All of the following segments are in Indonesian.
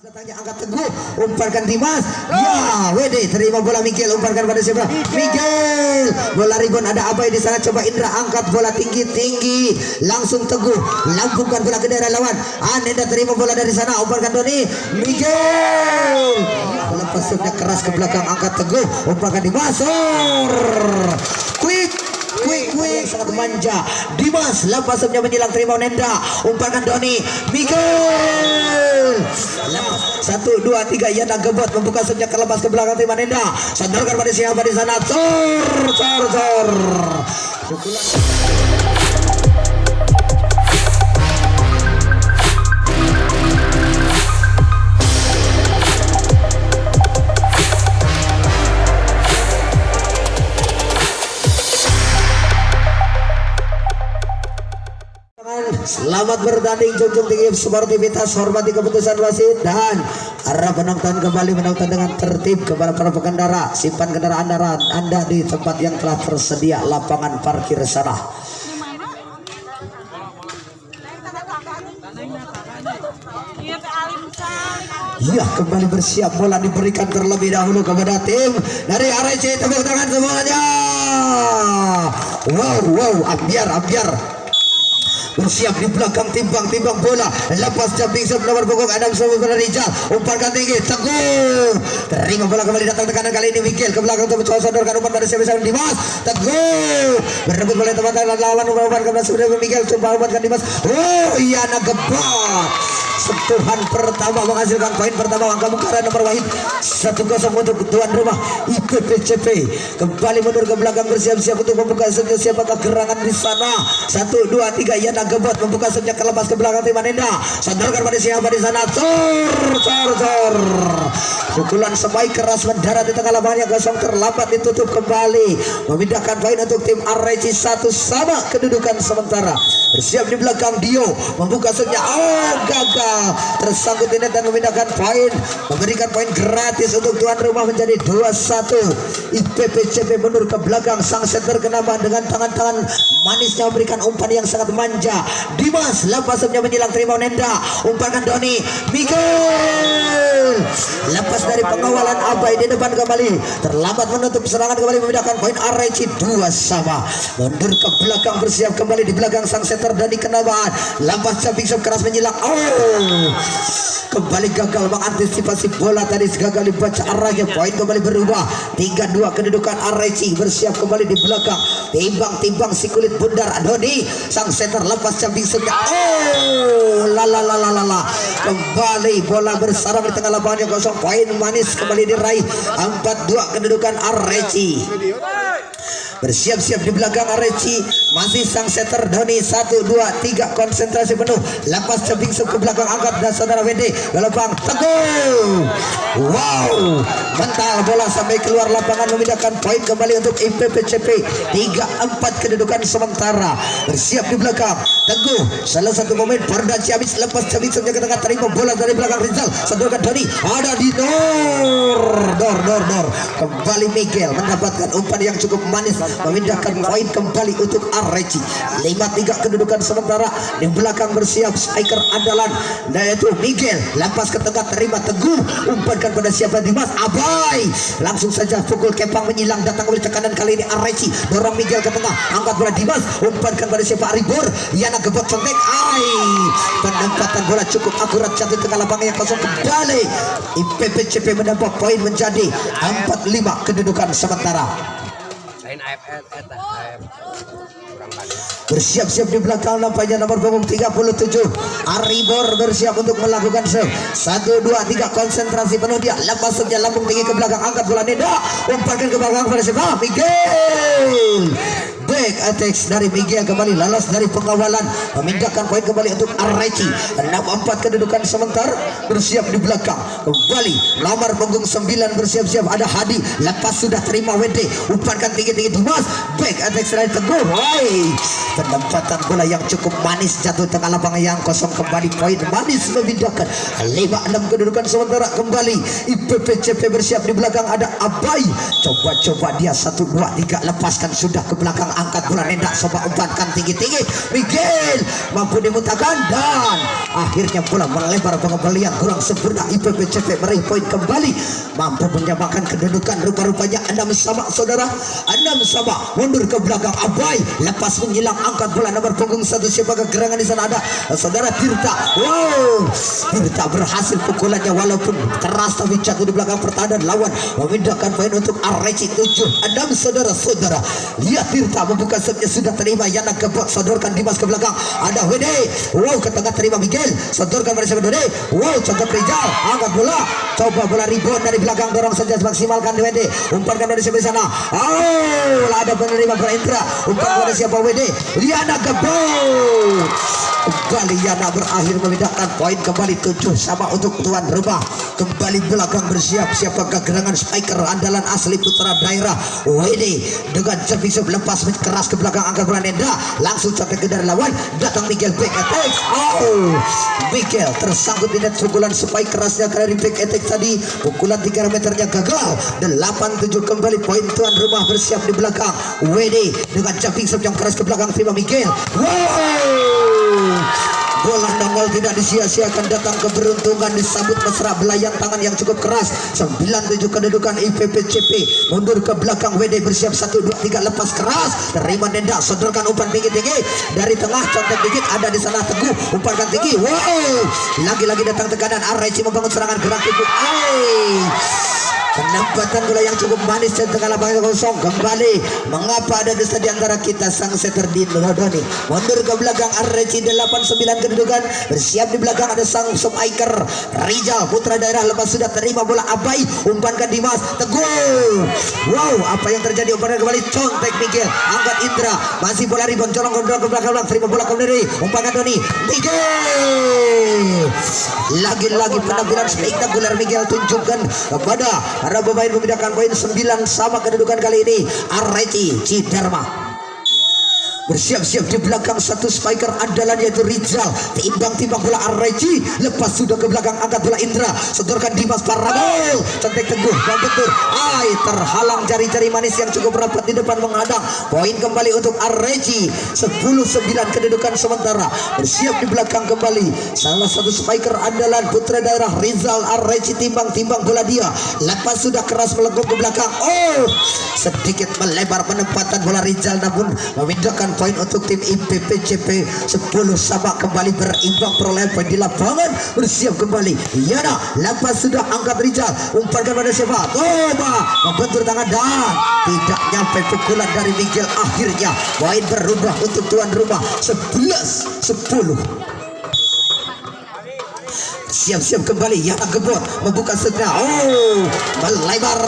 Datangnya angkat Teguh, umpankan Dimas. Ya, WD terima bola Miguel, umpankan pada siapa? Miguel. Bola ribon ada apa di sana? Coba Indra angkat bola tinggi-tinggi. Langsung Teguh, lambungkan bola ke daerah lawan. Anenda terima bola dari sana, umpankan Doni. Miguel. Bola pasuknya keras ke belakang, angkat Teguh, umpankan Dimas. Quick sangat manja. Dimas lepasnya menyilang, terima Nenda, umpankan Doni. Miguel. 1, 2, 3 Yana Gebot membuka sejak terlepas ke belakang, terima Nenda, sandarkan pada siapa di sana. Cor. Selamat bertanding, junjung tinggi sportivitas, hormati keputusan wasit, dan harap penonton kembali menonton dengan tertib. Kepada para pengendara, simpan kendaraan Anda di tempat yang telah tersedia lapangan parkir sana. Ya, kembali bersiap, bola diberikan terlebih dahulu kepada tim dari RC. Tepuk tangan semuanya. Wow, ambiar bersiap di belakang, timbang bola, lepas jumping shot nomor punggung Adam Samuel Rizal, umpankan tinggi Teguh, terima bola kembali, datang tekanan kali ini Miguel ke belakang untuk mencoba sodorkan umpan pada siapa Dimas. Teguh berebut oleh teman-teman lawan, umpan kepada sebenarnya Miguel, coba umpankan Dimas. Yana Gebot, sentuhan pertama menghasilkan poin pertama. Angka Bungkara nomor Wahid 1-0 untuk tuan rumah IPPCP. Kembali mundur ke belakang, bersiap-siap untuk membuka sejak siapakah gerangan di sana. 1, 2, 3 Yana Gebot membuka sejak terlepas ke belakang, tim Nenda, sandarkan pada siapa di sana. Cor. Pukulan semai keras mendarat di tengah lapangan yang kosong, terlambat ditutup kembali, memindahkan poin untuk tim RC 1 sama kedudukan sementara. Bersiap di belakang Dio membuka sejak, gagal, tersangkut di net dan memindahkan poin, memberikan poin gratis untuk tuan rumah menjadi 2-1. IPPCP mundur ke belakang, sang setter kenapa dengan tangan-tangan manisnya memberikan umpan yang sangat manja. Dimas lepasnya menyilang, terima Nenda, umpankan Doni. Miguel lepas dari pengawalan abai di depan kembali, terlambat menutup serangan kembali, memindahkan poin RC 2 sama. Mundur ke belakang, bersiap kembali di belakang sang setter Dani Kenabahan, lambat jumping shot keras menyilang. Kembali gagal mengantisipasi bola tadi, gagal dibaca arahnya, poin kembali berubah 3-2 kedudukan RC. Bersiap kembali di belakang, timbang si kulit bundar Doni, sang setter lepas jumping shotnya. Kembali bola bersarang di tengah lapangan yang kosong, poin manis kembali diraih 4-2 kedudukan RC. Bersiap-siap di belakang RC, masih sang setter Doni. 1, 2, 3 konsentrasi penuh, lepas jumping shot ke belakang, angkat dan saudara WD gelapang Teguh. Wow, mental bola sampai keluar lapangan, memindahkan poin kembali untuk IPPCP. 3-4 kedudukan sementara. Bersiap di belakang Teguh, salah satu pemain Porda Ciamis, lepas jumping shotnya ke tengah, terima bola dari belakang Rizal, sodorkan Doni, ada di dor. Kembali Miguel mendapatkan umpan yang cukup manis, memindahkan poin kembali untuk RC. 5-3 kedudukan sementara. Di belakang bersiap striker andalan, yaitu Miguel, lepas ke tengah, terima Teguh, umpankan pada siapa? Dimas, abai, langsung saja pukul kepang menyilang, datang oleh tekanan kali ini RC, dorong Miguel ke tengah, angkat bola Dimas, umpankan pada siapa? Aribor. Yana Gebot contek, penempatan bola cukup akurat, jatuh tengah lapangan yang kosong kembali. IPPCP mendapat poin menjadi 4-5 kedudukan sementara. Bersiap-siap di belakang nampaknya nomor punggung 37 Aribor bersiap untuk melakukan serve. 1, 2, 3 konsentrasi penuh, dia lepas saja lambung tinggi ke belakang, angkat bola Neda, umpankan ke belakang pada siapa? Miguel. Back attacks dari Miguel kembali lolos dari pengawalan, memindahkan poin kembali untuk RC. 6-4 kedudukan sementara. Bersiap di belakang kembali nomor punggung 9 bersiap-siap ada Hadi, lepas sudah terima WD, umpankan tinggi-tinggi Dimas, back attacks dari Teguh. Penempatan bola yang cukup manis, jatuh tengah lapangan yang kosong, kembali poin manis memindahkan 5-6 kedudukan sementara. Kembali IPPCP bersiap di belakang ada Abai, coba dia 1, 2, 3 lepaskan sudah ke belakang, angkat bola Nenda coba umpankan tinggi-tinggi. Miguel mampu dimutakan dan akhirnya bola melebar pengembalian kurang sempurna. IPPCP meraih poin kembali, mampu menyamakan kedudukan. Rupa-rupanya 6 sama saudara, 6 sama. Mundur ke belakang Abai, lepas menyilang angkat bola nomor punggung 1. Siapa gerangan di sana ada saudara Tirta. Wow, Tirta berhasil pukulannya walaupun keras tapi jatuh di belakang pertahanan lawan, memindahkan poin untuk Areci 7-6 saudara-saudara. Lihat Tirta membuka setnya sudah terima. Yana kebot sodorkan Dimas ke belakang, ada Wede. Wow, ke tengah terima Miguel, sodorkan pada siapa Wede. Wow, contoh Rizal, angkat bola, coba bola rebound dari belakang, dorong saja maksimalkan Wede, umpankan dari siapa sana. Oh, ada penerima bola Indra, umpan pada siapa Wede. Liana kebot, kembali Yana berakhir memindahkan poin kembali 7 sama untuk tuan rumah. Kembali belakang bersiap-siap gerangan striker andalan asli putra daerah Wede dengan service lepas keras ke belakang, angkat bola Nenda langsung sampai ke dari lawan, datang Miguel back attack. Oh, Miguel tersangkut di net pukulan supaya kerasnya dari back attack tadi, pukulan 3 meternya gagal. 8-7 kembali poin tuan rumah bersiap di belakang. Wede dengan jumping serve yang keras ke belakang, terima Miguel. Wow, bola nongol tidak disia-siakan, datang keberuntungan, disambut mesra belayang tangan yang cukup keras. 9-7 kedudukan IPPCP. Mundur ke belakang Wede bersiap 1, 2, 3 lepas keras, terima Nenda, sodorkan umpan tinggi-tinggi dari tengah, contek dikit ada di sana Teguh, umpankan tinggi. Wow, lagi-lagi datang tekanan. Areci membangun serangan gerak tubuh. Penempatan bola yang cukup manis di tengah lapangan kosong. Kembali mengapa ada desa di antara kita sang setter di Doni. Mundur ke belakang Areci 8-9 kedudukan. Bersiap di belakang ada sang striker Rizal putra daerah, lepas sudah terima bola Abai, umpankan Dimas Teguh. Wow, apa yang terjadi, umpankan kembali contek Miguel, angkat Indra, masih bola rebound, colong ke belakang, terima bola kembali, umpankan Doni Miguel. Lagi-lagi penampilan spektakuler Miguel tunjukkan kepada para pemain memindahkan poin 9 sama kedudukan kali ini. Areci Cidarma bersiap-siap di belakang satu striker andalan yaitu Rizal, timbang-timbang bola Areci, lepas sudah ke belakang, angkat bola Indra, sodorkan Dimas Parabol, cantik Teguh, betul, terhalang jari-jari manis yang cukup rapat di depan menghadang. Poin kembali untuk Areci, 10-9 kedudukan sementara. Bersiap di belakang kembali salah satu striker andalan putra daerah Rizal. Areci timbang-timbang bola dia, lepas sudah keras melengkung ke belakang. Oh, sedikit melebar penempatan bola Rizal, namun memindahkan poin untuk tim IPPCP. 10 sama kembali berimbang perolehan poin di lapangan. Bersiap kembali Yana, lepas sudah angkat Rizal, umpankan pada siapa, coba membentur tangan dan tidak nyampe pukulan dari Miguel. Akhirnya poin berubah untuk tuan rumah 11-10. Siap-siap kembali Yana Gebot membuka setnya. Oh, melebar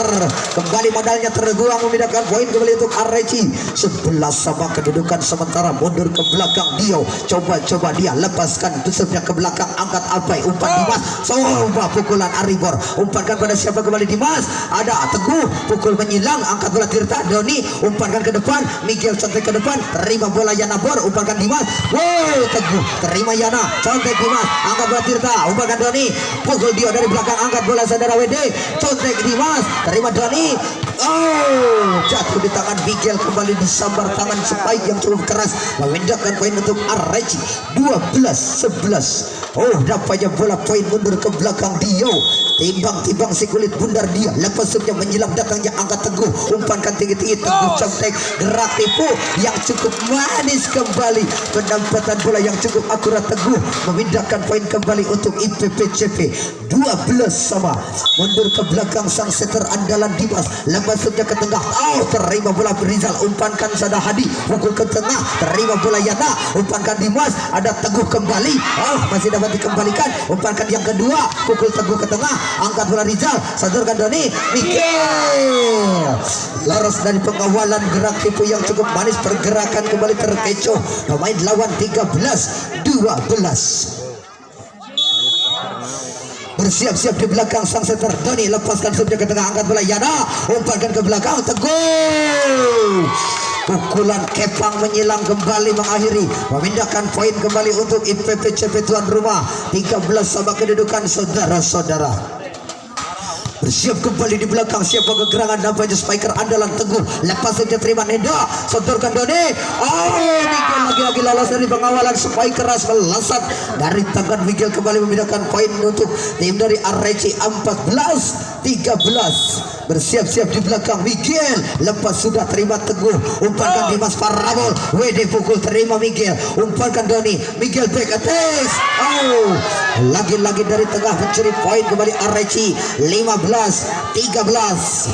kembali, modalnya terguang, memindahkan poin kembali untuk Areci. 11 sama kedudukan sementara. Mundur ke belakang Dio, coba dia lepaskan tusuknya ke belakang, angkat Abai, umpan Dimas, coba pukulan Aribor, umpankan pada siapa kembali Dimas, ada Teguh, pukul menyilang, angkat bola Tirta, Doni, umpankan ke depan, Miguel contek ke depan, terima bola Yana Bor, umpankan Dimas. Wow, Teguh terima Yana, contek Dimas, angkat bola Tirta, umpankan Doni, pukul Dio dari belakang, angkat bola saudara Wede, contek Dimas, terima Doni. Oh, jatuh di tangan Miguel, kembali disambar tangan Spike yang cukup keras, memindahkan poin untuk Areci 12-11. Oh, dapatnya bola poin, mundur ke belakang Dio, timbang-timbang si kulit bundar dia, lepas subnya menyilang, datangnya angkat Teguh, umpankan tinggi-tinggi, Teguh contek, gerak tipu yang cukup manis kembali, penempatan bola yang cukup akurat. Teguh memindahkan poin kembali untuk IPPCP 12 sama. Mundur ke belakang sang setter andalan Dimas, lepas subnya ke tengah, oh terima bola Rizal, umpankan Sada Hadi, pukul ke tengah, terima bola Yana, umpankan Dimas, ada Teguh kembali, oh masih dapat dikembalikan, umpankan yang kedua, pukul Teguh ke tengah, angkat bola Rizal, sodorkan Doni Miguel, lolos dari pengawalan gerak tipu yang cukup manis, pergerakan kembali terkecoh, pemain lawan 13-12. Bersiap-siap di belakang sang setter Doni, lepaskan subnya ke tengah, angkat bola Yana, umpankan ke belakang Teguh, pukulan kepang menyilang kembali, mengakhiri memindahkan poin kembali untuk IPPCP tuan rumah 13 sama kedudukan saudara-saudara. Bersiap kembali di belakang. Siapa kegerangan nampaknya spiker andalan Teguh. Lepas saja terima Nenda. Sodorkan Doni. Miguel lagi-lagi lolos dari pengawalan. Spiker keras melesat dari tangan Miguel, kembali memindahkan poin untuk tim dari RRC 14-13. Bersiap-siap di belakang Miguel. Lepas sudah terima Teguh. Umpankan Dimas Parabol. WD pukul terima Miguel. Umpankan Doni. Miguel back attack. Lagi-lagi dari tengah mencuri poin kembali RRC 15-13.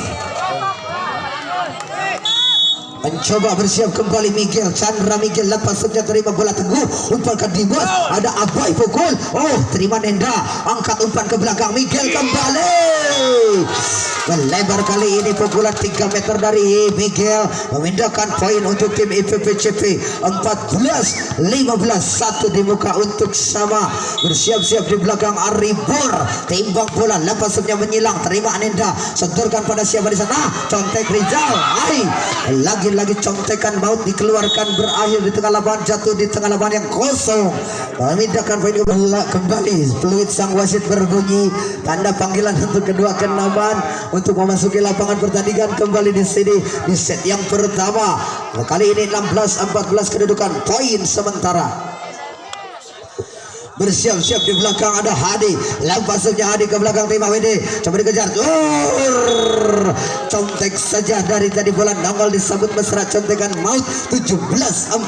Mencoba bersiap kembali Miguel. Chandra Miguel lepas saja terima bola Teguh. Umpankan Dimas. Ada Abai pukul. Terima Nenda. Angkat umpan ke belakang. Miguel kembali. Melebar kali ini pukulan 3 meter dari Miguel. Memindahkan poin untuk tim IPPCP 14-15. 1 di muka untuk sama. Bersiap-siap di belakang Aribor. Timbang bola. Lepas saja menyilang. Terima Nenda. Sedurkan pada siapa di sana. Contek Rizal. Lagi-lagi contekan maut dikeluarkan, berakhir di tengah lapangan, jatuh di tengah lapangan yang kosong. Memindahkan poin kembali. Peluit sang wasit berbunyi tanda panggilan untuk kedua kenaman untuk memasuki lapangan pertandingan kembali di sini di set yang pertama. Kali ini 16-14 kedudukan poin sementara. Bersiap-siap di belakang ada Hadi. Lepasnya Hadi ke belakang terima WD. Coba dikejar. Contek saja dari tadi bola nongol disambut mesra contekan maut. 17-14.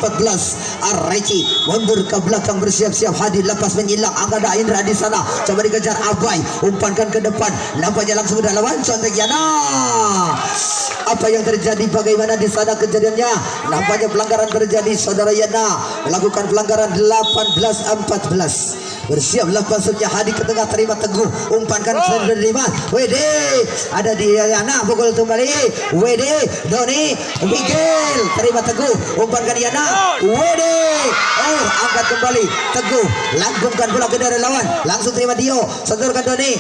Arreci mundur ke belakang bersiap-siap. Hadi lepas menyilang. Angga Indra di sana. Coba dikejar Abai. Umpankan ke depan. Nampaknya langsung sudah lawan contek Yana. Apa yang terjadi? Bagaimana di sana kejadiannya? Nampaknya pelanggaran terjadi. Saudara Yana melakukan pelanggaran 18-14. Bersiap lepas saja Hadi ke tengah terima Teguh. Umpankan terima WD. Ada di Yana pukul kembali. WD Doni Miguel terima Teguh. Umpankan Yana WD. Angkat kembali Teguh. Langgungkan bola ke dari lawan. Langsung terima Dio. Sedurkan Doni.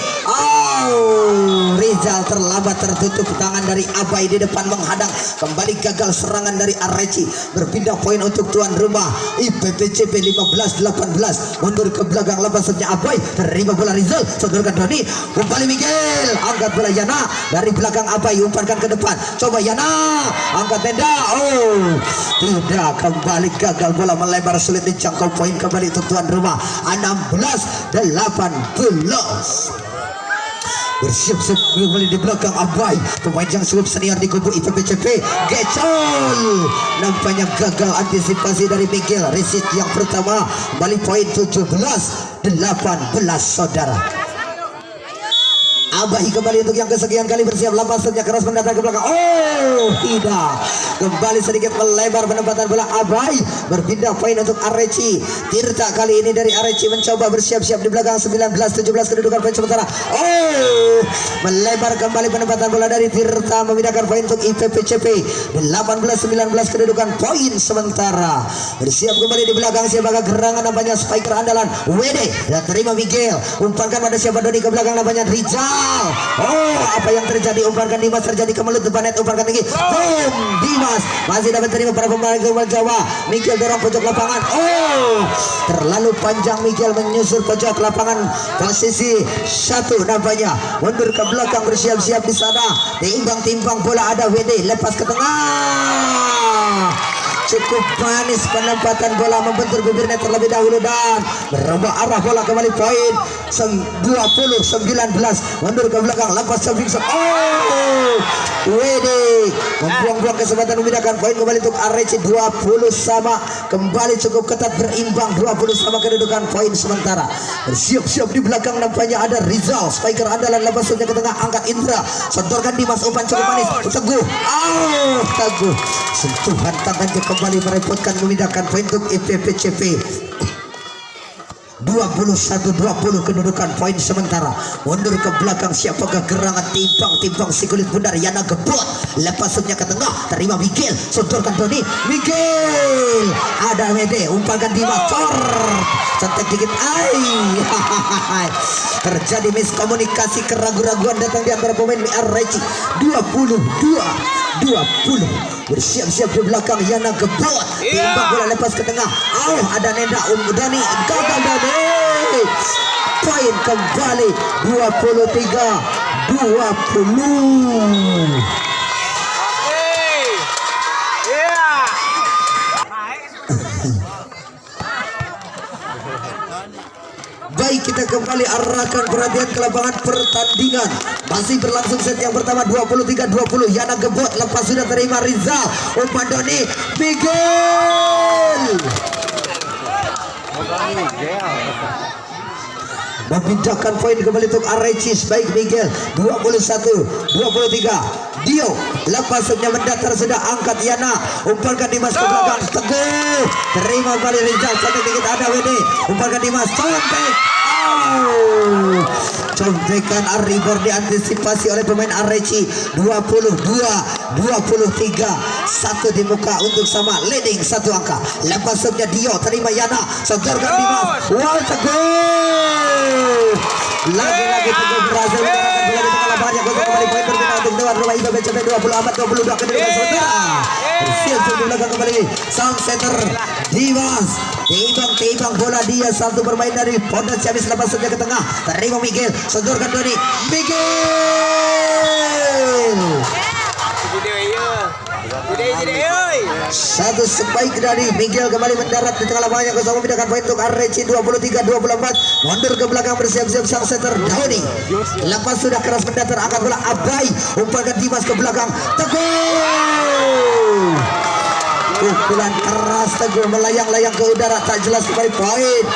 Rizal terlambat, tertutup tangan dari Abai di depan menghadang. Kembali gagal serangan dari Arreci. Berpindah poin untuk tuan rumah IPPCP 15-18. Mundur ke belakang lepas saja Abai. Terima bola Rizal. Sedurkan Doni. Kembali Miguel. Angkat bola Yana dari belakang Abai. Umpankan ke depan. Coba Yana. Angkat Nenda. Tidak, kembali gagal bola melebar, sulit dijangkau poin kembali untuk tuan rumah 16-18. Bersiap-siap kembali di belakang Abai. Pemain yang cukup senior di kubu IPPCP. Gecol. Nampaknya gagal antisipasi dari Miguel. Resit yang pertama. Kembali poin 17-18 saudara. Abai kembali untuk yang kesekian kali bersiap. Lepasnya keras mendatang ke belakang. Tidak. Kembali sedikit melebar penempatan bola Abai. Berpindah poin untuk Arreci. Tirta kali ini dari Arreci mencoba bersiap-siap di belakang 19-17 kedudukan poin sementara. Melebar kembali penempatan bola dari Tirta memindahkan poin untuk IPPCP 18-19 kedudukan poin sementara. Bersiap kembali di belakang siapa gerangan namanya spiker andalan WD dan terima Miguel. Umpankan pada siapa Doni ke belakang namanya Rizal. Apa yang terjadi? Umpankan Dimas, terjadi kemelut depan net. Umpankan tinggi. Dimas masih dapat terima para pemain Gawal Jawa. Miguel dorong pojok lapangan. Terlalu panjang Miguel menyusur pojok lapangan. Posisi 1 nampaknya. Mundur ke belakang bersiap-siap di sana. Timbang-timbang bola ada WD lepas ke tengah. Cukup manis penempatan bola, membentur bibirnya terlebih dahulu dan berubah arah bola kembali poin 20-19. Mundur ke belakang lepas samping. Wede membuang-buang kesempatan memindahkan poin kembali untuk Arreci 20 sama. Kembali cukup ketat berimbang 20 sama kedudukan poin sementara. Bersiap-siap di belakang nampaknya ada Rizal spiker andalan lepas saja ke tengah. Angkat Indra, sedorkan Dimas, umpan cukup manis. Teguh. Teguh sentuhan tangannya kembali merepotkan memindahkan poin untuk IPPCP 21-20 kedudukan poin sementara. Mundur ke belakang siapakah gerangan timbang-timbang si kulit bundar Yana gebot. Lepasnya ke tengah terima Miguel. Sodorkan Doni. Miguel. Ada WD. Umpankan Dimas. Cantik dikit. Terjadi miskomunikasi, keraguan-raguan datang di antara pemain Arreci. 22-20. Bersiap-siap di belakang Yana gebot. Timbang bola lepas ke tengah. Ada Nenda. Doni gagal Doni. Poin kembali 23-20. Baik, kita kembali arahkan perhatian ke lapangan pertandingan. Masih berlangsung set yang pertama 23-20. Yana Gebot lepas sudah terima Rizal. Umpan Doni Miguel memindahkan poin kembali untuk Arecis. Baik Miguel 21-23. Dio lepasnya mendatar sudah angkat Yana. Umpankan Dimas ke belakang. Teguh terima kembali Rizal. Satu dikit ada WD. Umpankan Dimas. Contekan Aribor diantisipasi oleh pemain Areci. 22-23. Satu di muka untuk sama leading satu angka. Lepasnya Dio terima Yana. Sodorkan Dimas. Wah, Teguh lagi-lagi Teguh berhasil mengarahkan bola di tengah lapangan. Kembali poin berbeda untuk tuan rumah IPB CP 24-22 kedudukan saudara. Bersiap-siap di belakang kembali sang center Dimas. Timbang bola dia satu bermain dari Ponda Ciamis. Lepas saja ke tengah terima Miguel. Sodorkan Doni Miguel. Satu sebaik dari Miguel kembali mendarat di tengah lapangan yang kosong memindahkan poin untuk Areci. 23-24. Mundur ke belakang bersiap-siap sang setter Doni. Lepas sudah keras mendatar angkat bola Abai. Umpankan Dimas ke belakang. Teguh pukulan keras Teguh melayang-layang ke udara tak jelas kembali poin.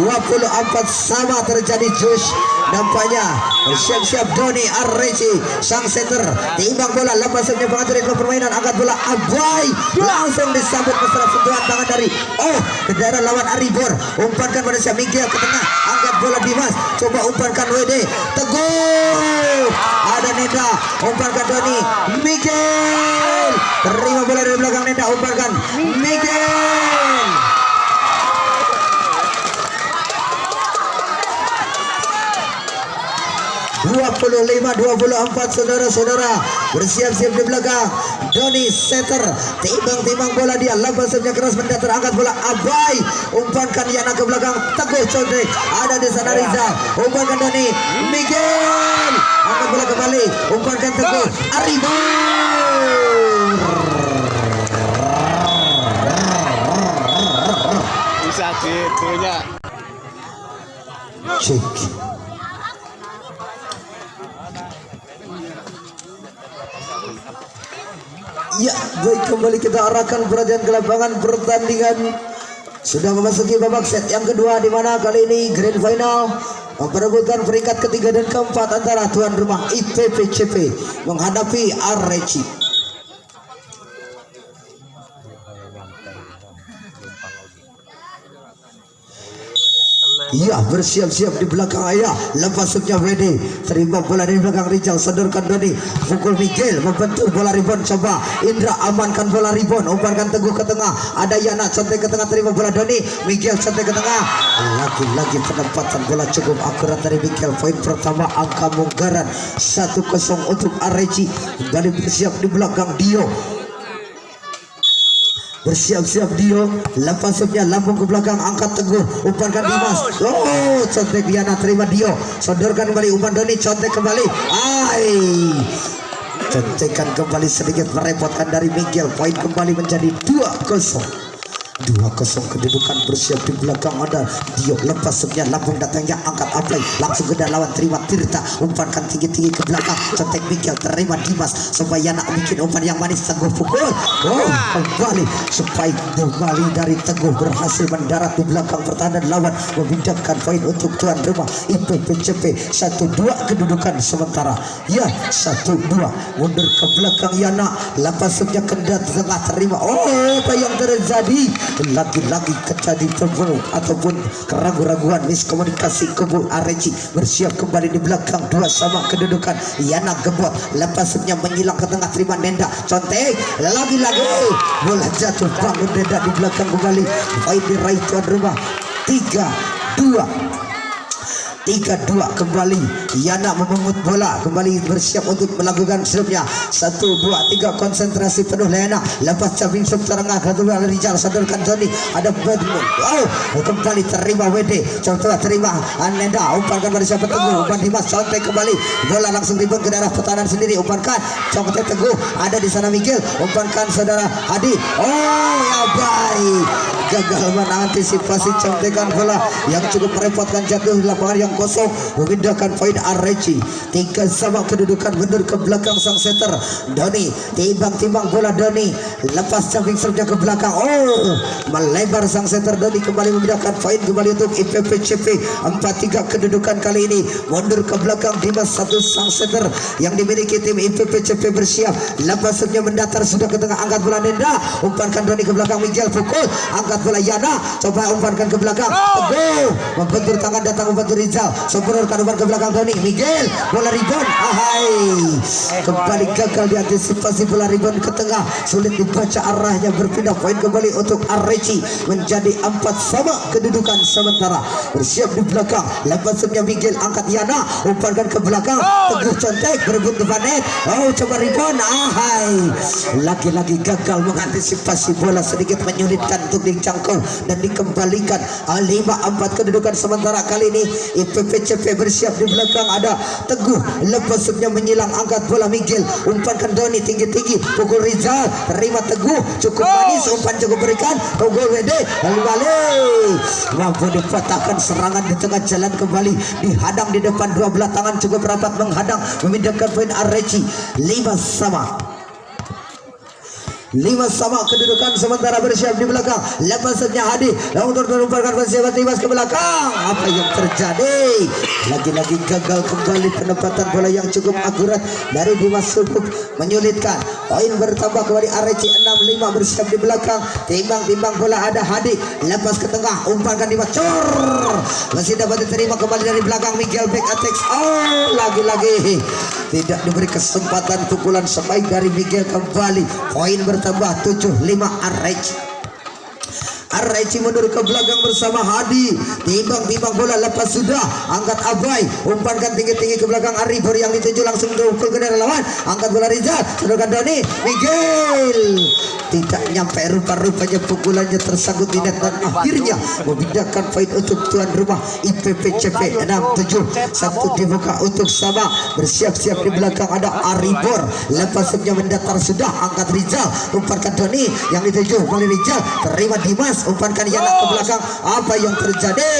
24 sama terjadi Josh. Nampaknya bersiap-siap Doni Areci sang setter. Timbang bola lepasnya pengatur ritme permainan. Angkat bola Abai langsung disambut mesra sentuhan tangan dari ke daerah lawan Aribor. Umpankan pada siap Miguel ke tengah. Angkat bola Dimas. Coba umpankan WD. Teguh ada Neda. Umpankan Doni Miguel. Terima bola dari belakang Neda. Umpankan Miguel. 25-24 saudara-saudara. Bersiap-siap di belakang Doni setter. Timbang bola dia. Lepasnya keras mendatar. Angkat bola Abai. Umpankan Yana ke belakang. Teguh contek. Ada di sana Rizal. Umpankan Doni Miguel. Angkat bola kembali. Umpankan Teguh Aribor. Bisa gitunya. Cek. Ya, baik, kembali kita arahkan perhatian ke lapangan pertandingan. Sudah memasuki babak set yang kedua, di mana kali ini grand final memperebutkan peringkat ketiga dan keempat antara tuan rumah IPPCP menghadapi Areci. Iya, bersiap-siap di belakang ayah. Lepas supnya WD. Terima bola dari belakang Rizal. Sodorkan Doni. Pukul Miguel. Membentur bola ribon. Coba Indra amankan bola ribon. Umpankan Teguh ke tengah. Ada Yana. Santai ke tengah. Terima bola Doni. Miguel santai ke tengah. Lagi-lagi penempatan bola cukup akurat dari Miguel. Poin pertama angka Munggaran. 1-0 untuk Areci. Kembali bersiap di belakang Dio. Bersiap-siap Dio. Lepasnya lambung ke belakang. Angkat Teguh. Umpankan Dimas. Contek Diana. Terima Dio. Sodorkan kembali. Umpan Doni. Contek kembali. Contekan kembali sedikit merepotkan dari Miguel. Poin kembali menjadi 2-0. 2-0 kedudukan. Bersiap di belakang ada Dio. Lepasnya lambung datangnya. Angkat Aplay. Langsung ke lawan. Terima Tirta. Umpankan tinggi-tinggi ke belakang. Contek Miguel. Terima Dimas. Supaya nak bikin umpan yang manis. Teguh pukul. Kembali. Supaya kembali dari Teguh berhasil mendarat di belakang pertahanan lawan. Memindahkan poin untuk tuan rumah IPPCP. 1-2 kedudukan sementara. Ya, 1-2. Mundur ke belakang Yana. Lepasnya ke tengah. Terima. Apa yang terjadi? Lagi-lagi terjadi ataupun keraguan-raguan miskomunikasi kubu Areci. Bersiap kembali di belakang. 2 sama kedudukan. Yana Gebot. Lepasnya menyilang ke tengah. Terima Nenda. Contek. Lagi-lagi bola jatuh. Bangun Nenda di belakang kembali. Poin diraih tuan rumah. 3-2. 3-2 kembali. Yana memungut bola, kembali bersiap untuk melakukan serve-nya. 1, 2, 3 konsentrasi penuh Yana. Lepas cabing serve terengah kedua Rizal sadurkan Tony. Ada Badminton. Oh, kembali terima WD. Coba terima Anenda. Umpankan pada siapa Teguh. Umpan Dimas contek kembali. Bola langsung rebound ke daerah pertahanan sendiri. Umpankan contek Teguh. Ada di sana Miguel. Umpankan saudara Hadi. Oh, ya baik. Gagal mengantisipasi contekan bola yang cukup merepotkan, jatuh di lapangan yang kosong. Memindahkan poin Areci. 3-sama kedudukan, mundur ke belakang sang setter Doni. Timbang-timbang bola Doni. Lepas jumping serve ke belakang. Oh, melebar sang setter Doni, kembali memindahkan poin kembali untuk IPPCP. 4-3 kedudukan kali ini. Mundur ke belakang Dimas, satu sang setter yang dimiliki tim IPPCP bersiap. Lepas serve mendatar sudah ke tengah, angkat bola Nenda. Umpankan Doni ke belakang Miguel, pukul, angkat bola Yana, coba umpankan ke belakang Teguh, membentur tangan datang membantu Rizal, sempurnakan umpan ke belakang Doni. Miguel, bola rebound, kembali gagal diantisipasi, bola rebound ke tengah, sulit dibaca arahnya, berpindah poin kembali untuk Areci, menjadi 4-sama kedudukan sementara. Bersiap di belakang, lepasnya Miguel, angkat Yana, umpankan ke belakang Teguh, contek berebut depan net. Oh, coba rebound, lagi-lagi gagal mengantisipasi bola, sedikit menyulitkan untuk dijangkau dan dikembalikan. 5-4 kedudukan sementara kali ini. IPPCP bersiap di belakang, ada Teguh, lepasnya menyilang, angkat bola Miguel, umpankan Doni tinggi-tinggi, pukul Rizal, terima Teguh, cukup manis, umpan cukup berikan, pukul WD, lalu balik, mampu dipatahkan serangan di tengah jalan, kembali dihadang di depan, dua belah tangan cukup rapat menghadang, memindahkan poin Areci. 5-sama kedudukan sementara. Bersiap di belakang, lepasnya Hadi, untuk menumparkan persiapan Dimas ke belakang. Apa yang terjadi? Lagi-lagi gagal kembali penempatan bola yang cukup akurat dari Dimas, cukup menyulitkan. Poin bertambah kembali Areci 6-5. Bersiap di belakang, timbang-timbang bola, ada Hadi, lepas ke tengah, umpankan Dimas, masih dapat diterima kembali dari belakang Miguel, back attack. Oh, lagi-lagi tidak diberi kesempatan, pukulan sebaik dari Miguel kembali. Poin bertambah 7-5 Areci mundur ke belakang bersama Hadi, timbang-timbang bola, lepas sudah, angkat Abai, umpankan tinggi-tinggi ke belakang Aribor yang dituju langsung dukul ke daerah lawan, angkat bola Rizal, sedangkan Doni, Miguel tidak nyampe, rupa-rupanya pukulannya tersangkut di net dan akhirnya memindahkan poin untuk tuan rumah IPPCP. 6-7, satu dibuka untuk sama. Bersiap-siap di belakang ada Aribor, lepasnya mendatar sudah, angkat Rizal, umpankan Doni yang dituju oleh Rizal, terima Dimas, umpankan Yana ke belakang. Apa yang terjadi?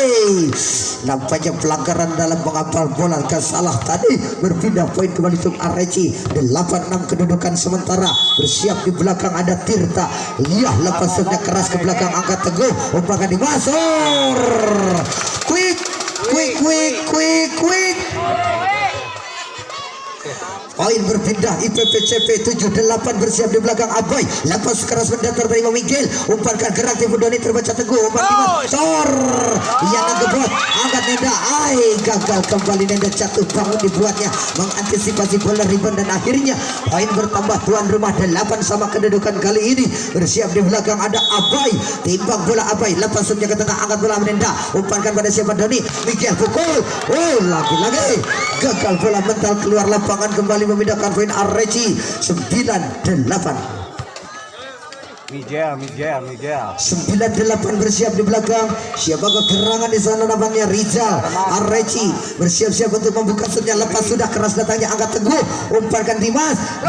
Nampaknya pelanggaran dalam mengambil bola, salah tadi. Berpindah poin kembali untuk Areci. 8-6 kedudukan sementara. Bersiap di belakang ada Tirta. Lepasnya keras ke belakang, angkat Teguh, umpankan Dimas, quick. Poin berpindah IPPCP 7-8. Bersiap di belakang Abai, lepas keras mendatar dari Miguel, umpankan gerak tipu Doni, terbaca Teguh, umpan Dimas, yang ngegebot, angkat Nenda, gagal kembali. Nenda jatuh bangun dibuatnya, mengantisipasi bola rebound dan akhirnya poin bertambah tuan rumah 8-sama kedudukan kali ini. Bersiap di belakang ada Abai, timbang bola Abai, lepasnya ke tengah, angkat bola Nenda, umpankan pada siapa Doni, Miguel pukul, lagi-lagi gagal, bola mental keluar lapangan, kembali memindahkan poin Areci 9-8. Miguel. 9-8 bersiap di belakang. Siapakah gerangan di sana, namanya Rizal. Areci bersiap-siap untuk membuka setnya, lepas sudah keras datangnya, angkat Teguh, umpankan Dimas,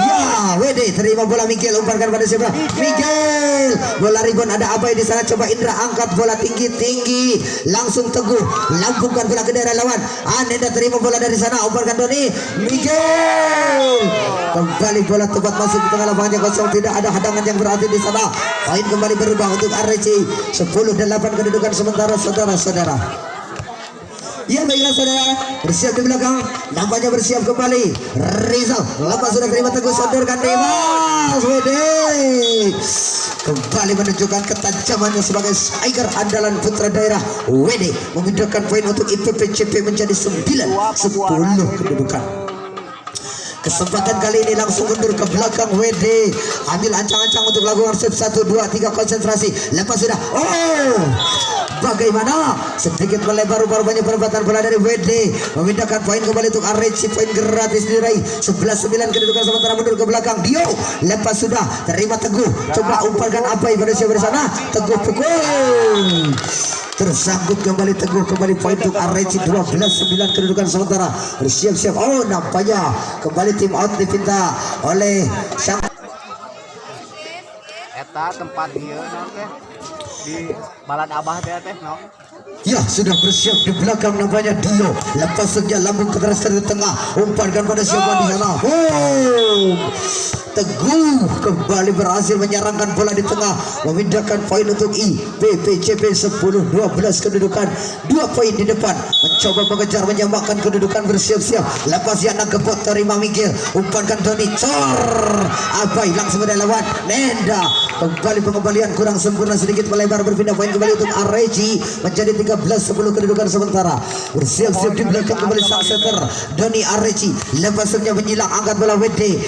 WD terima bola Miguel, umpankan pada siapa? Miguel, bola rebound ada Abai di sana, coba Indra angkat bola tinggi-tinggi, langsung Teguh, lambungkan bola ke daerah lawan. Nenda terima bola dari sana, umpankan Doni, Miguel, kembali bola tepat masuk di tengah lapangan yang kosong, tidak ada hadangan yang berarti di sana. Poin kembali berubah untuk Areci. 10-8 kedudukan sementara, saudara-saudara. Ya baiklah saudara, bersiap di belakang, nampaknya bersiap kembali Rizal, lepas sudah terima Teguh, sodorkan Dimas, kembali menunjukkan ketajamannya sebagai striker andalan putra daerah. WD memindahkan poin untuk IPPCP menjadi 9-10 kedudukan. Kesempatan kali ini langsung mundur ke belakang WD, ambil ancang-ancang untuk lakukan set 1, 2, 3 konsentrasi, lepas sudah, bagaimana sedikit melebar rupanya perempatan bola dari WD memindahkan poin kembali untuk Areci, poin gratis diraih 11-9 kedudukan sementara mundur ke belakang. Dio lepas sudah terima Teguh, coba umpankan Abai pada siapa di sana. Teguh pukul tersangkut kembali Teguh, kembali poin untuk Areci 12-9 kedudukan sementara. Bersiap-siap, oh nampaknya kembali tim out dipinta oleh sang Eta tempat dia nanti di Balan Abah teh no. ya sudah bersiap di belakang nampaknya Dio lepas saja lambung ke tengah umpankan pada siapa di sana. Teguh kembali berhasil menyerangkan bola di tengah memindahkan poin untuk IPPCP 10-12 kedudukan 2 poin di depan mencoba mengejar menyamakan kedudukan. Bersiap-siap lepas yang kebot terima Miguel umpankan Doni cor Abai langsung ada lawan Nenda kembali pengembalian kurang sempurna sedikit melebar berpindah poin kembali untuk Areci menjadi 13-10 kedudukan sementara. Bersiap-siap di belakang kembali sang setter Doni Areci lepasnya menyilang angkat bola WD.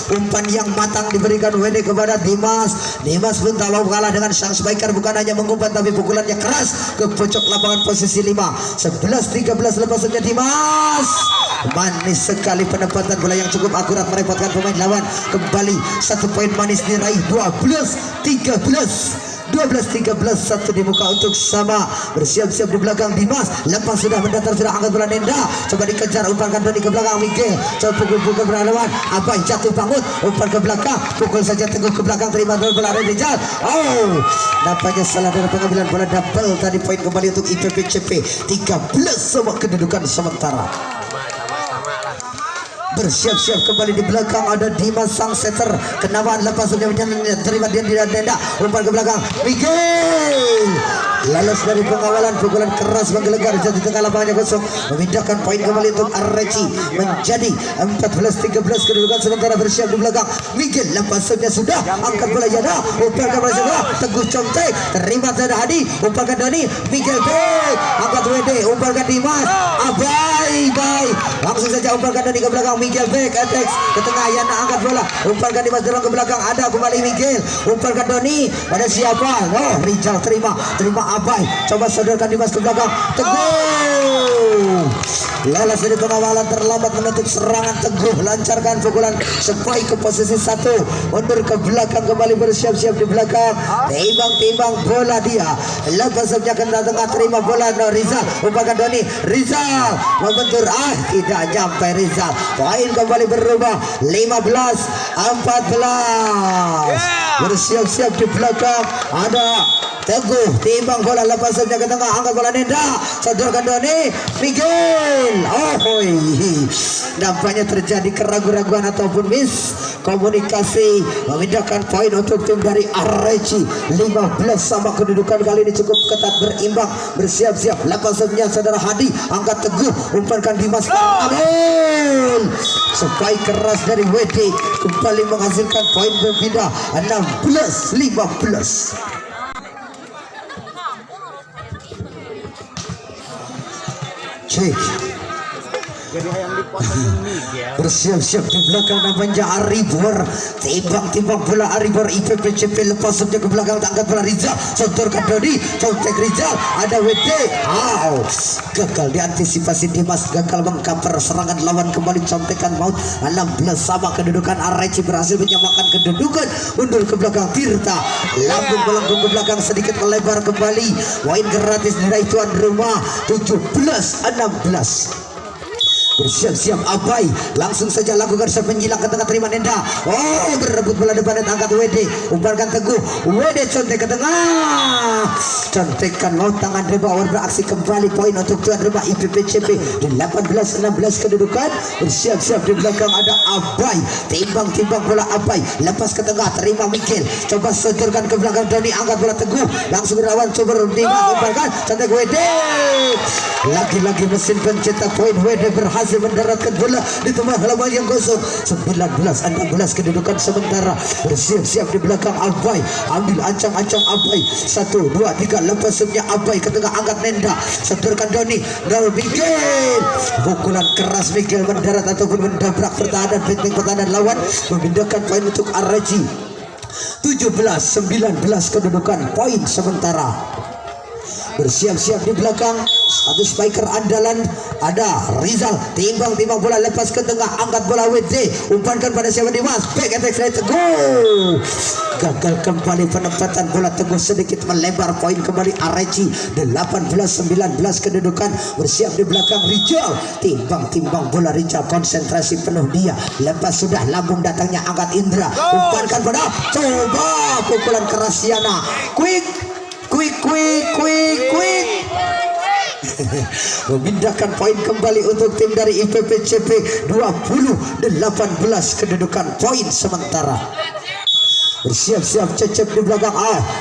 Umpan yang matang diberikan WD kepada Dimas. Dimas pun tak mau kalah dengan sang spiker, bukan hanya mengumpan tapi pukulannya keras ke pojok lapangan posisi 5. 11-13 lepasnya Dimas. Manis sekali penempatan bola yang cukup akurat merepotkan pemain lawan. Kembali 1 poin manis diraih 12-13 1 di muka untuk sama. Bersiap-siap di belakang Dimas lepas sudah mendatar sudah angkat bola Nenda coba dikejar umpankan Doni ke belakang Miguel coba pukul berlawan Abai jatuh bangun umpan ke belakang pukul saja Teguh ke belakang terima bola Rizal. Nampaknya salah dari pengambilan bola double tadi poin kembali untuk IPPCP 13 sama kedudukan sementara. Bersiap-siap kembali di belakang ada Dimas sang setter kenamaan lepas saja terima dia tidak Nenda umpan ke belakang Miguel lolos dari pengawalan pukulan keras menggelegar jatuh tengah lapangannya kosong memindahkan poin kembali untuk Areci menjadi 14-13 kedudukan sementara. Bersiap di belakang Miguel lepas saja sudah angkat bola Yana umpan ke belakang Teguh contek terima Zada Hadi umpankan Doni Miguel back angkat WD umpankan Dimas Abai baik langsung saja umpankan Doni ke belakang Miguel back attack ke tengah Yana angkat bola umpankan Dimas dorong ke belakang ada kembali Miguel umpankan Doni pada siapa Rizal terima Abai coba sodorkan Dimas ke belakang Teguh lolos dari pengawalan terlambat menutup serangan Teguh lancarkan pukulan sepai ke posisi 1 mundur ke belakang kembali bersiap-siap di belakang timbang bola dia lepas saja kena tengah terima bola Rizal umpankan Doni Rizal membentur tidak nyampe Rizal poin kembali berubah 15-14 bersiap-siap di belakang ada Teguh timbang bola lepas saja ke tengah angkat bola Nenda sodorkan Doni Miguel nampaknya terjadi keraguan-raguan ataupun miskomunikasi memindahkan poin untuk tim dari Areci 15 sama kedudukan kali ini cukup ketat berimbang. Bersiap-siap lepas saja saudara Hadi angkat Teguh umpankan Dimas Amin sepai keras dari WD kembali menghasilkan poin berbeda 16-15. Cek Jadi yang dipotong Miguel bersiap-siap di belakang namanya Aribor timbang bola Aribor IPPCP lepas saja ke belakang angkat bola Rizal sodorkan Doni contek Rizal ada WD gagal diantisipasi Dimas gagal mengcover serangan lawan kembali contekan maut 16 sama kedudukan Areci berhasil menyamakan kedudukan mundur ke belakang Tirta lambung melengkung ke belakang sedikit melebar kembali poin gratis diraih tuan rumah 17-16. Bersiap-siap Abai langsung saja lakukan penjilang ke tengah terima Nenda berebut bola depan dan angkat WD umpankan Teguh WD contek ke tengah contekan mau tangan Rebawar beraksi kembali poin untuk tuan rumah IPPCP 18-16 kedudukan. Bersiap-siap di belakang ada Abai timbang bola Abai lepas ke tengah terima Miguel coba sodorkan ke belakang Doni angkat bola Teguh langsung berawan coba umpankan contek WD lagi-lagi mesin pencetak poin WD berhasil mendaratkan bola di tengah lapangan yang kosong 19-16 kedudukan sementara. Bersiap-siap di belakang Abai ambil ancang-ancang Abai 1, 2, 3 lepasnya Abai ke tengah angkat Nenda sodorkan Doni Miguel pukulan keras Miguel mendarat ataupun mendabrak pertahanan benteng pertahanan lawan memindahkan poin untuk Areci 17-19 kedudukan poin sementara. Bersiap-siap di belakang satu spiker andalan ada Rizal, timbang bola lepas ke tengah, angkat bola WD, umpankan pada siapa Dimas, back attack right, gol. Gagal kembali penempatan bola, Teguh sedikit melebar, poin kembali Areci. 18-19 kedudukan. Bersiap di belakang Rizal, timbang bola Rizal, konsentrasi penuh dia, lepas sudah lambung datangnya, angkat Indra, umpankan pada, coba pukulan keras Yana, quick memindahkan poin kembali untuk tim dari IPPCP. 20-18 kedudukan poin sementara. Bersiap-siap Cecep di belakang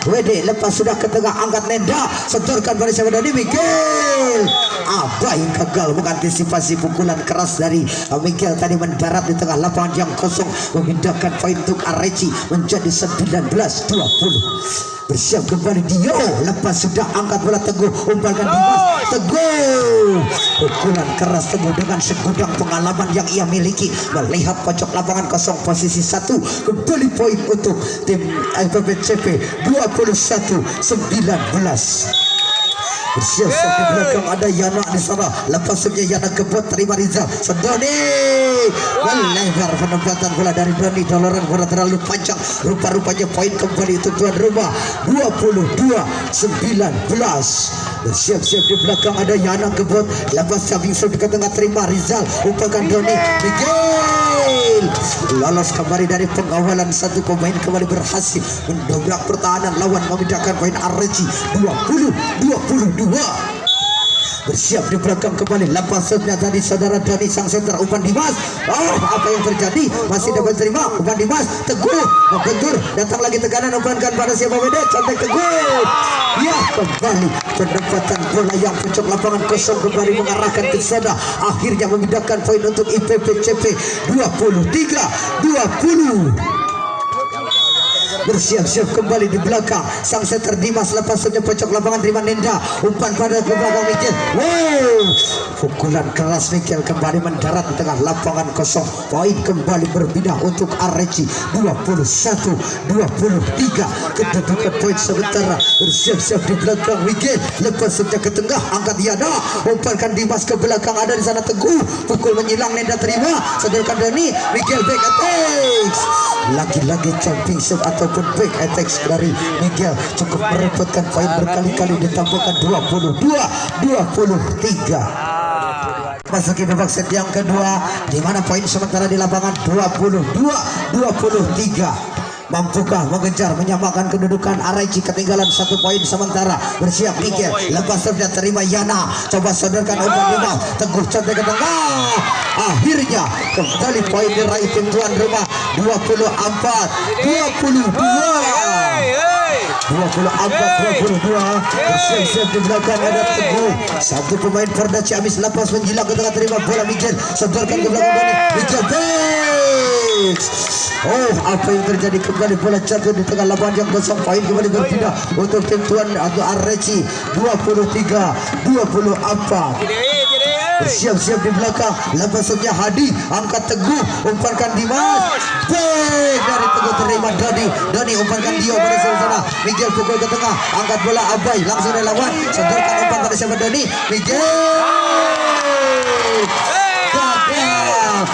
WD, lepas sudah ke tengah, angkat Nenda, setorkan pada siapa tadi, Miguel. Abai gagal mengantisipasi pukulan keras dari Miguel tadi, mendarat di tengah lapangan yang kosong, memindahkan poin untuk Areci menjadi 19-20. Bersiap kembali Dio, lepas sudah angkat bola Teguh, umpankan Dimas, Teguh, pukulan keras Teguh dengan segudang pengalaman yang ia miliki, melihat pojok lapangan kosong, posisi 1, kembali poin untuk tim IPPCP. 21-19. Bersiap-siap di belakang ada Yana di sana, lepas saja Yana kebot, terima Rizal, Sedoni melebar penempatan bola dari Doni, doloran bola terlalu panjang, rupa-rupanya poin kembali untuk tuan rumah. 22-19. Bersiap-siap di belakang ada Yana kebot, lepas cabing ke tengah, terima Rizal, umpankan Doni, Miguel lolos kembali dari pengawalan, satu pemain kembali berhasil mendobrak pertahanan lawan, memindahkan poin Areci. 20-22. Bersiap di belakang kembali, lepas setnya tadi saudara Doni sang center, umpan Dimas, apa yang terjadi, masih dapat terima, umpan Dimas, Teguh membentur, datang lagi tekanan, umpankan pada siapa WD, cantik Teguh, ya kembali penempatan bola yang pojok lapangan kosong kembali mengarahkan ke sana, akhirnya memindahkan poin untuk IPPCP. 23-20. Bersiap-siap kembali di belakang sang setter Dimas, lepas saja pojok lapangan, terima Nenda, umpan pada ke belakang Miguel, pukulan keras Miguel kembali mendarat di tengah lapangan kosong, poin kembali berpindah untuk Areci. 21-23 kedudukan poin sementara. Bersiap-siap di belakang Miguel, lepas saja ke tengah, angkat Yana, umpankan Dimas ke belakang, ada di sana Teguh, pukul menyilang, Nenda terima, sodorkan Doni, Miguel back attacks, lagi-lagi jumping shot ataupun back attacks dari Miguel, cukup merebutkan poin berkali-kali, ditambahkan 22-23. Masuki babak set yang kedua, di mana poin sementara di lapangan 22-23. Mampukah mengejar menyamakan kedudukan Areci, ketinggalan 1 poin sementara. Bersiap Miguel, lepas sudah terima Yana, coba sodorkan umpan Dimas, Teguh contek ke tengah, akhirnya kembali poin diraih tim tuan rumah. 24-22. Bersiap-siap di belakang ada Teguh, satu pemain Perda Ciamis, lepas menjilang ke tengah, terima bola Miguel, sodorkan ke belakang Doni, Miguel apa yang terjadi, kembali bola jatuh di tengah lapangan yang kosong, poin kembali berpindah untuk tim tuan atau Areci. 23-24. Bersiap-siap di belakang, lepas saja Hadi, angkat Teguh, umpankan Dimas, back dari Teguh, terima Doni, umpankan Dio pada sana, Miguel pukul ke tengah, angkat bola Abai, langsung relawan, sodorkan umpan pada siapa Doni, Miguel gagal,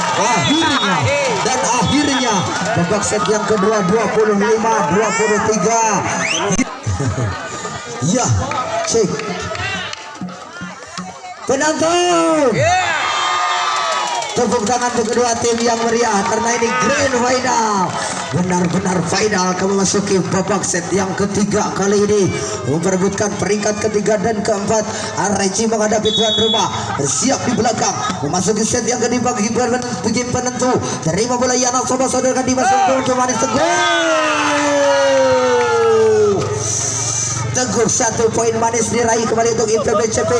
akhirnya babak set yang kedua 25-23. Ya, cek penonton, tepuk tangan untuk kedua tim yang meriah karena ini grand final, benar-benar final. Kamu memasuki babak set yang ketiga, kali ini memperebutkan peringkat ketiga dan keempat. Areci menghadapi tuan rumah. Bersiap di belakang memasuki set yang kedua bagi penentu, terima bola Yana, coba sodorkan Dimas untuk manis Teguh, 1 poin manis diraih kembali untuk IPPCP.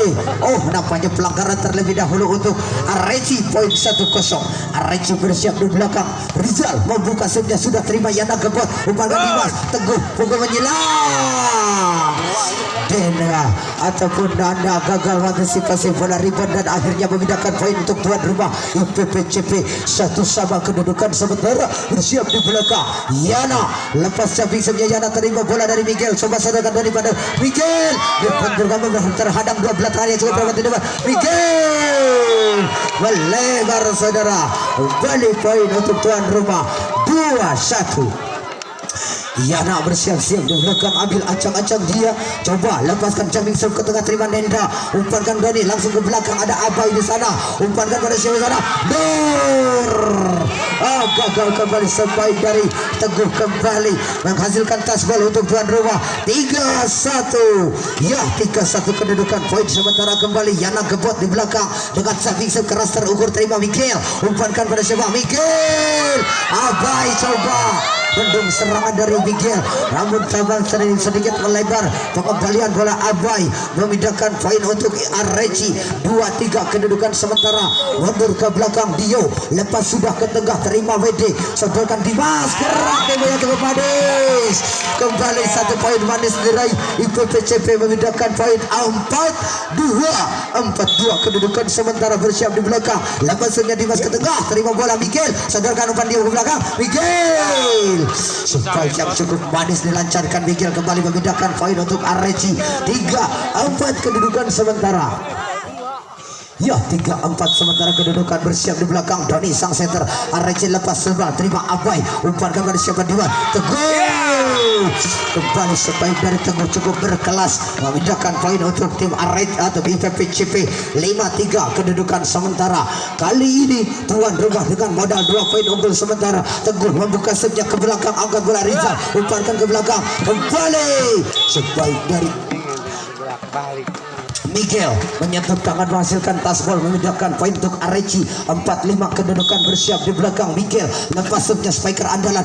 Nampaknya pelanggaran terlebih dahulu untuk Areci, poin 1-0. Areci bersiap di belakang, Rizal membuka setnya, sudah terima Yana kebot, umpan Dimas, Teguh pukul menyilang, Dena ataupun Nanda gagal mengantisipasi bola rebound dan akhirnya memindahkan poin untuk tuan rumah IPPCP. Satu sama kedudukan sementara bersiap di belakang. Yana lepas cabing sebenarnya Yana terima bola dari Miguel, coba sadarkan daripada Miguel terhadang dua belah tangan yang cukup rapat di depan. Miguel melebar saudara, balik poin untuk tuan rumah 2-1. Yana bersiap-siap di belakang, ambil acang-acang dia, coba lepaskan jumping serve ke tengah, terima Nenda, umpankan Doni langsung ke belakang, ada Abai di sana, umpankan pada siapa sana, Nur, gagal kembali sebaik dari Teguh kembali menghasilkan touchball untuk tuan rumah 3-1. Ya 3-1 kedudukan poin sementara kembali. Yana gebot di belakang dengan jumping serve keras terukur, terima Miguel, umpankan pada siapa, Miguel, Abai coba bendung serangan dari Miguel, namun cabang sedikit melebar. Pengembalian bola Abai memindahkan poin untuk Areci 2-3 kedudukan sementara. Mundur ke belakang Dio, lepas sudah ke tengah, terima WD, sodorkan Dimas, gerak yang cukup manis, kembali 1 poin manis diraih IPPCP memindahkan poin 4-2 kedudukan sementara. Bersiap di belakang, lepasnya Dimas ke tengah, terima bola Miguel, sodorkan umpan dia ke belakang Miguel, supaya yang cukup manis dilancarkan. Miguel kembali memindahkan poin untuk Areci 3-4 kedudukan sementara. Ya 3-4 sementara kedudukan. Bersiap di belakang Doni sang center, Areci lepas sebelah, terima Abai, umpankan pada siapa, Diwan, Teguh kembali sebaik dari Teguh, cukup berkelas memindahkan poin untuk tim Areci atau IPPCP 5-3 kedudukan sementara. Kali ini tuan rumah dengan modal 2 poin unggul sementara. Teguh membuka serve ke belakang, angkat bola Rizal, umpankan ke belakang, kembali sebaik dari Miguel menyentuh tangan menghasilkan touchball memindahkan poin untuk Areci 4-5 kedudukan. Bersiap di belakang Miguel, lepas serve-nya spiker andalan,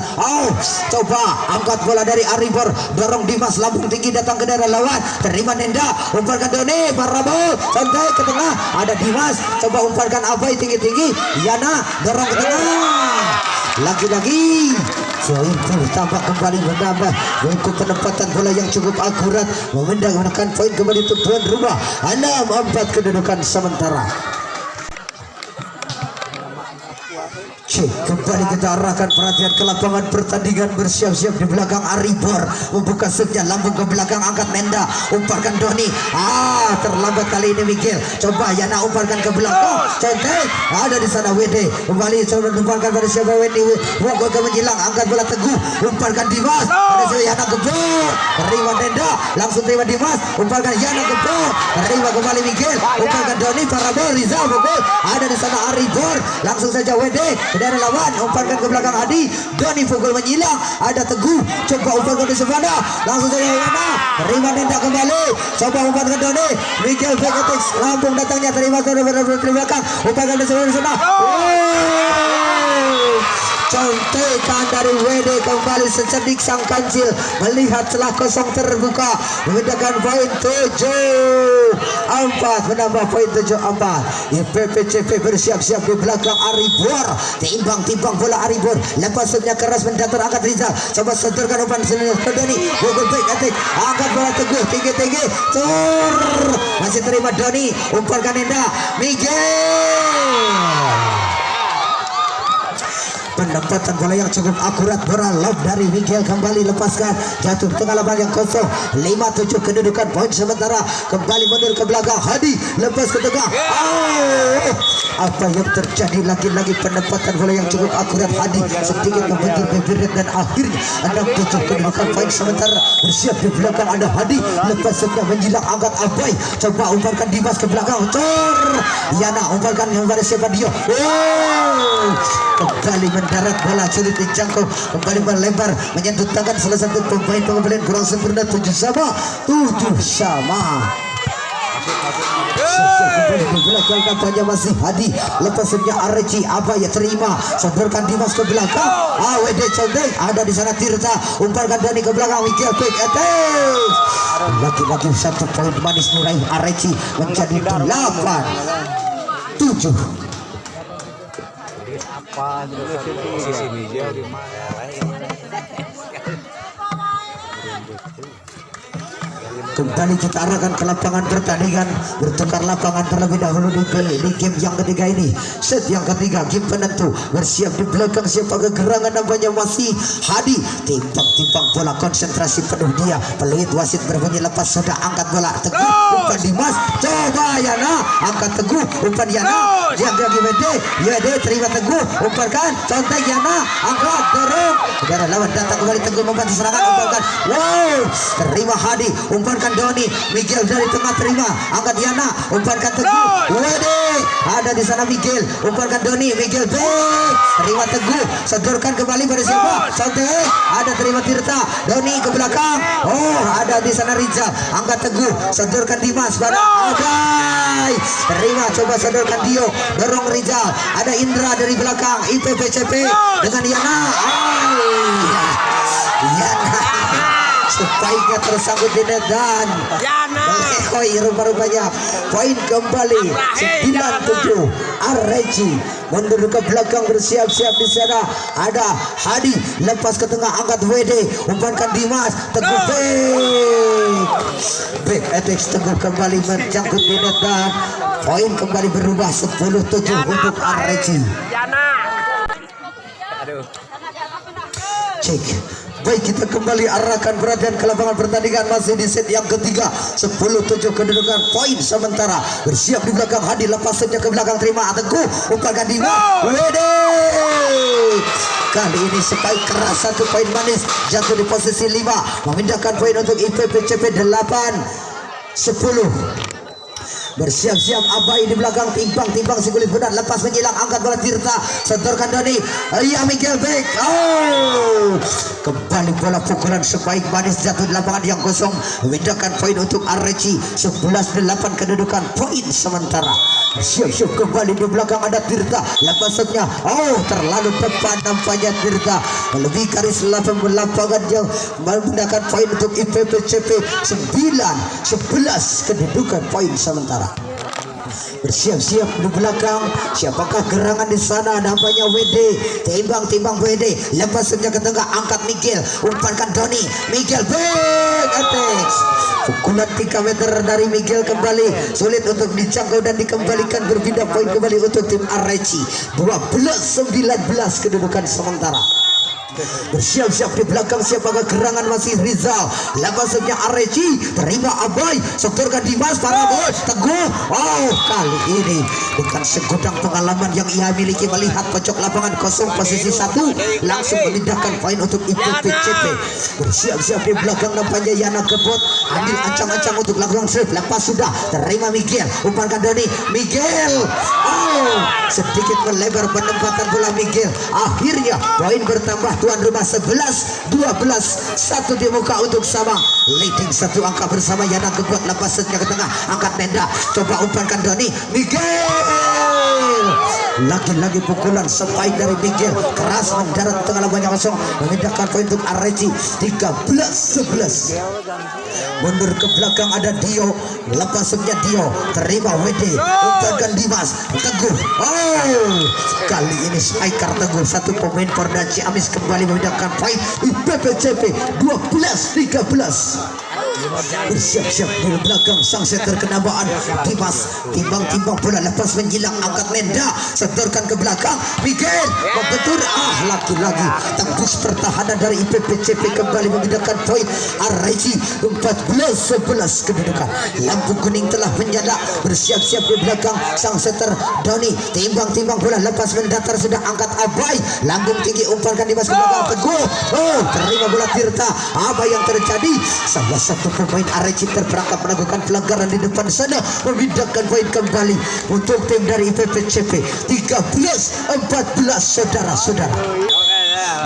coba angkat bola dari Aribor, dorong Dimas, lambung tinggi datang ke daerah lawan, terima Nenda, umpankan Doni, parabol santai ke tengah, ada Dimas, coba umpankan Abai tinggi-tinggi, Yana dorong ke tengah, lagi-lagi poin tambah kembali menambah untuk penempatan bola yang cukup akurat memindahkan poin kembali untuk tuan rumah 6-4 kedudukan sementara. Kembali kita arahkan perhatian ke lapangan pertandingan. Bersiap-siap di belakang Aribor, membuka serve-nya, lambung ke belakang, angkat Nenda, umpankan Doni, terlambat kali ini Miguel, coba Yana umpankan ke belakang, cantik, ada di sana WD, kembali coba umpankan pada siapa, WD, Wogo ke menjilang, angkat bola Teguh, umpankan Dimas, pada siapa, Yana gebor, terima Nenda, langsung terima Dimas, umpankan Yana gebor, terima kembali Miguel, umpankan Doni, parabol Rizal, Bogor, ada di sana Aribor, langsung saja WD dari lawan, umpankan ke belakang Adi, Doni pukul menyilang, ada Teguh, coba umpankan di sebelah, langsung saja Yana, terima Nenda kembali, coba umpankan Doni, Miguel back attack, lambung datangnya, terima ke belakang, umpankan di sana, contekan dari WD, kembali secerdik sang kancil melihat celah kosong terbuka memindahkan poin 7-4 menambah poin 7-4. IPPCP bersiap-siap di belakang Aribor, timbang-timbang bola Aribor, lepasnya keras mendatar, angkat Rizal, coba sodorkan umpan ke Doni, Google back attack, angkat bola Teguh tinggi-tinggi, masih terima Doni, umpankan Nenda, Miguel, penempatan bola yang cukup akurat, bola lob dari Miguel kembali lepaskan, jatuh tengah lapangan yang kosong, 5-7 kedudukan poin sementara. Kembali mundur ke belakang Hadi, lepas ke tengah, apa yang terjadi, lagi-lagi penempatan bola yang cukup akurat, Hadi sedikit membentur bibirnya dan akhirnya 6-7 kedudukan poin sementara. Bersiap di belakang ada Hadi, lepas sudah menjilang, angkat Abai, coba umpankan Dimas ke belakang, Yana umpankan kepada siapa, dia, kembali mendarat, bola sulit dijangkau, kembali melebar menyentuh tangan salah satu pemain pengembalian kurang sempurna. 7-7 sama. Kembali di belakang kampanye masih Hadi, lepasnya Areci, Abai terima, sodorkan Dimas ke belakang, WD Condeng, ada di sana Tirta, umpankan Dani ke belakang, Miguel quick attack, lagi-lagi 1 poin manis meraih Areci menjadi 8-7. Apa posisi Miguel di mana? Kembali kita arahkan ke lapangan pertandingan, bertukar lapangan terlebih dahulu di game yang ketiga ini. Set yang ketiga, game penentu. Bersiap di belakang siapa kegerangan namanya masih Hadi. Timpang-timpang bola, konsentrasi penuh dia. Peluit wasit berbunyi lepas, sudah angkat bola. Teguh umpan Dimas, coba Yana angkat Teguh umpan Yana. Yang lagi WD terima Teguh umpankan, contek Yana angkat dorong. Saudara lawan datang kembali, Teguh membantu serangan, umpankan. Wow, terima Hadi, umpankan Doni. Miguel dari tengah terima, angkat Yana, umpankan Teguh. Wede, ada di sana Miguel, umpankan Doni. Miguel back, terima Teguh, sedurkan kembali pada siapa? Contek, ada terima Tirta. Doni ke belakang. Oh, ada di sana Rizal, angkat Teguh, sedurkan Dimas pada Agai. Terima, coba sedurkan Dio, dorong Rizal. Ada Indra dari belakang, IPPCP dengan Yana. Yana sebaiknya tersangkut di net dan melekoi rupa-rupanya. Poin kembali 9-7. Areci mundur ke belakang, bersiap-siap di sana. Ada Hadi, lepas ke tengah, angkat WD, umpankan Dimas. Teguh back attack, Teguh kembali mencangkut di net dan poin kembali berubah 10-7 untuk Areci. Cek. Baik, kita kembali arahkan perhatian ke lapangan pertandingan masih di set yang ketiga. 10-7 kedudukan, poin sementara. Bersiap di belakang Hadi, lepas saja ke belakang, terima Teguh, umpankan Dimas. Wede. Kali ini spike keras, 1 poin manis, jatuh di posisi 5, memindahkan poin untuk IPPCP 8-10. Bersiap-siap Abai di belakang, timbang si kulit benar, lepas menyilang, angkat bola Tirta, setorkan Doni. Iya, Miguel back. Oh, kembali bola pukulan sebaik manis, jatuh di lapangan yang kosong, memindahkan poin untuk Areci. 11-8 kedudukan, poin sementara. Siap-siap kembali di belakang, ada Tirta, lepasnya. Oh, terlalu tepat nampaknya Tirta, lebih garis lapangan yang memindahkan poin untuk IPPCP. 9-11 kedudukan, poin sementara. Bersiap-siap di belakang, siapakah gerangan di sana? Nampaknya WD, timbang WD, lepas saja ke tengah, angkat Miguel, umpankan Doni. Miguel back attack, pukulan 3 meter dari Miguel kembali sulit untuk dijangkau dan dikembalikan. Berpindah poin kembali untuk tim Areci. 12-19 kedudukan sementara. Bersiap-siap di belakang, siapakah gerangan masih Rizal, lepasnya Areci, terima Abai, setorkan Dimas, para bos Teguh. Oh, kali ini dengan segudang pengalaman yang ia miliki, melihat pojok lapangan kosong posisi 1, langsung memindahkan poin untuk IPPCP. Bersiap-siap di belakang, nampaknya Yana kebot, ambil ancang-ancang untuk lakukan serve, lepas sudah, terima Miguel, umpankan Doni. Miguel, oh, sedikit melebar penempatan bola Miguel. Akhirnya poin bertambah, tuan rumah 11-12, 1 di muka untuk sama. Leading 1 angka bersama Yana kebot, lepas ke tengah, angkat Nenda, coba umpankan Doni. Miguel, lagi-lagi pukulan sebaik dari Miguel, keras mendarat tengah lapangan kosong, memindahkan poin untuk Areci. 13-11. Mundur ke belakang, ada Dio, lepasnya Dio, terima WD, umpankan Dimas. Teguh, oh, kali ini striker Teguh, 1 pemain Porda Ciamis kembali memindahkan poin IPPCP. 12-13. Bersiap-siap di belakang, sang setter kenamaan Dimas, timbang bola, lepas menjilang, angkat Nenda, setorkan ke belakang. Miguel membentur, lagi-lagi tembus pertahanan dari IPPCP, kembali memindahkan poin Areci. 14-11 kedudukan, lampu kuning telah menyala. Bersiap-siap di belakang, sang setter Doni, timbang bola, lepas mendatar, sudah angkat Abai, lambung tinggi, umpankan Dimas ke belakang. Teguh, oh, terima bola Tirta. Apa yang terjadi? Salah satu pemain Areci terperangkap melakukan pelanggaran di depan sana, memindahkan poin kembali untuk tim dari IPPCP. 13-14 saudara-saudara.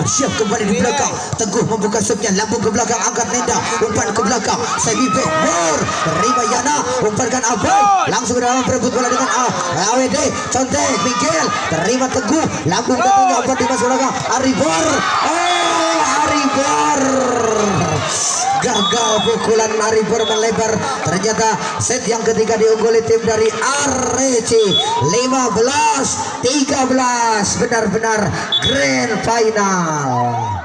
Bersiap kembali di belakang, Teguh membuka supnya, lambung ke belakang, angkat Nenda, umpan ke belakang, semi backboard, terima Yana, umpankan Abai, langsung ke dalam, berebut bola dengan AWD, contek Miguel, terima Teguh, lambung ke tengah, umpan di masuk belakang, Aribor, Aribor, gagal pukulan Aribor melebar. Ternyata set yang ketiga diungguli tim dari Areci. 15-13, benar-benar grand final.